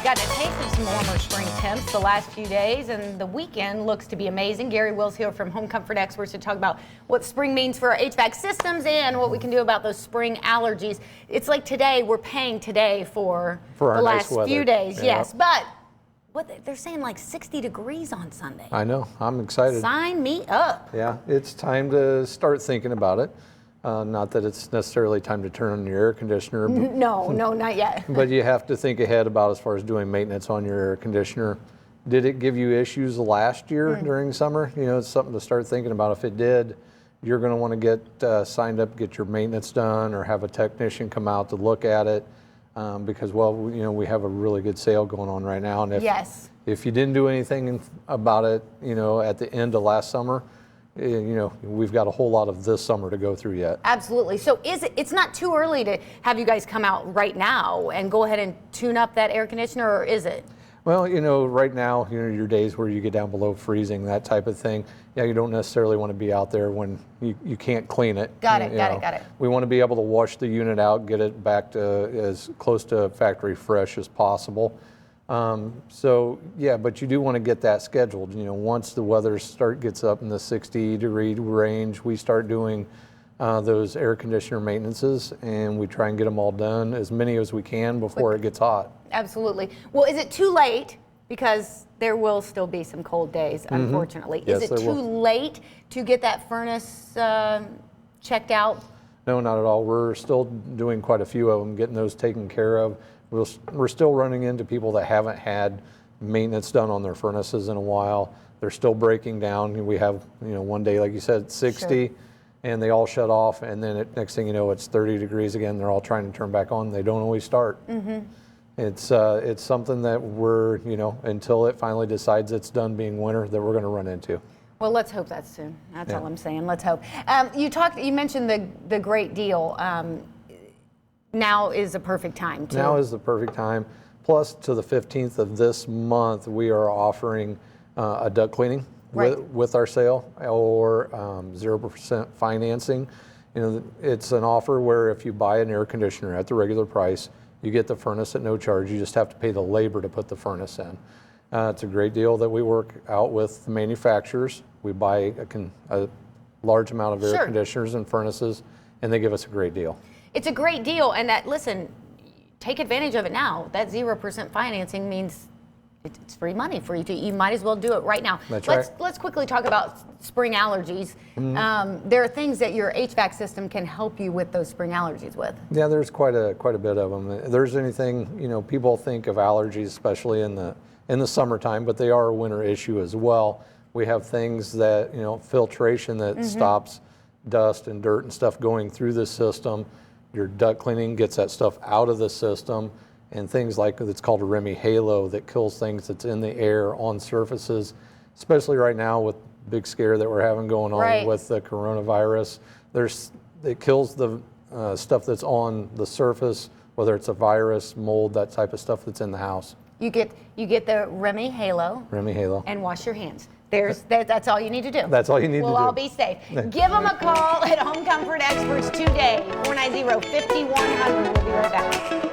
gotten a taste of some warmer spring temps the last few days, and the weekend looks to be amazing. Gary Will's here from Home Comfort Experts to talk about what spring means for our HVAC systems and what we can do about those spring allergies. It's like today, we're paying today for the last few days, yes, but they're saying like 60 degrees on Sunday. I know, I'm excited. Sign me up. Yeah, it's time to start thinking about it. Not that it's necessarily time to turn on your air conditioner. No, not yet. But you have to think ahead about as far as doing maintenance on your air conditioner. Did it give you issues last year during summer? You know, it's something to start thinking about. If it did, you're going to want to get signed up, get your maintenance done, or have a technician come out to look at it. Because, well, you know, we have a really good sale going on right now. And if you didn't do anything about it, you know, at the end of last summer, you know, we've got a whole lot of this summer to go through yet. Absolutely. So it's not too early to have you guys come out right now and go ahead and tune up that air conditioner, or is it? Well, you know, right now, you know, your days where you get down below freezing, that type of thing, yeah, you don't necessarily want to be out there when you can't clean it. Got it. We want to be able to wash the unit out, get it back to as close to factory fresh as possible. So yeah, but you do want to get that scheduled. You know, once the weather gets up in the 60-degree range, we start doing those air conditioner maintenances, and we try and get them all done, as many as we can before it gets hot. Absolutely. Well, is it too late? Because there will still be some cold days, unfortunately. Yes, is it too late to get that furnace checked out? No, not at all. We're still doing quite a few of them, getting those taken care of. We're still running into people that haven't had maintenance done on their furnaces in a while. They're still breaking down. We have, you know, one day, like you said, 60, and they all shut off, and then next thing you know, it's 30 degrees again. They're all trying to turn back on. They don't always start. It's something that we're, you know, until it finally decides it's done being winter, that we're going to run into. Well, let's hope that's soon. That's all I'm saying. Let's hope. You mentioned the great deal. Now is the perfect time. Now is the perfect time. Plus, to the 15th of this month, we are offering a duct cleaning with our sale, or 0% financing. You know, it's an offer where if you buy an air conditioner at the regular price, you get the furnace at no charge. You just have to pay the labor to put the furnace in. It's a great deal that we work out with the manufacturers. We buy a large amount of air conditioners and furnaces, and they give us a great deal. It's a great deal, and listen, take advantage of it now. That 0% financing means it's free money for you. You might as well do it right now. Let's quickly talk about spring allergies. There are things that your HVAC system can help you with those spring allergies with. Yeah, there's quite a bit of them. If there's anything, you know, people think of allergies, especially in the summertime, but they are a winter issue as well. We have things that, you know, filtration that stops dust and dirt and stuff going through the system. Your duct cleaning gets that stuff out of the system, and things like it's called a Remy Halo that kills things that's in the air on surfaces, especially right now with the big scare that we're having going on with the coronavirus. It kills the stuff that's on the surface, whether it's a virus, mold, that type of stuff that's in the house. You get the Remy Halo. And wash your hands. That's all you need to do. That's all you need to do. We'll all be safe. Give them a call at Home Comfort Experts today, 490-5100. We'll be right back.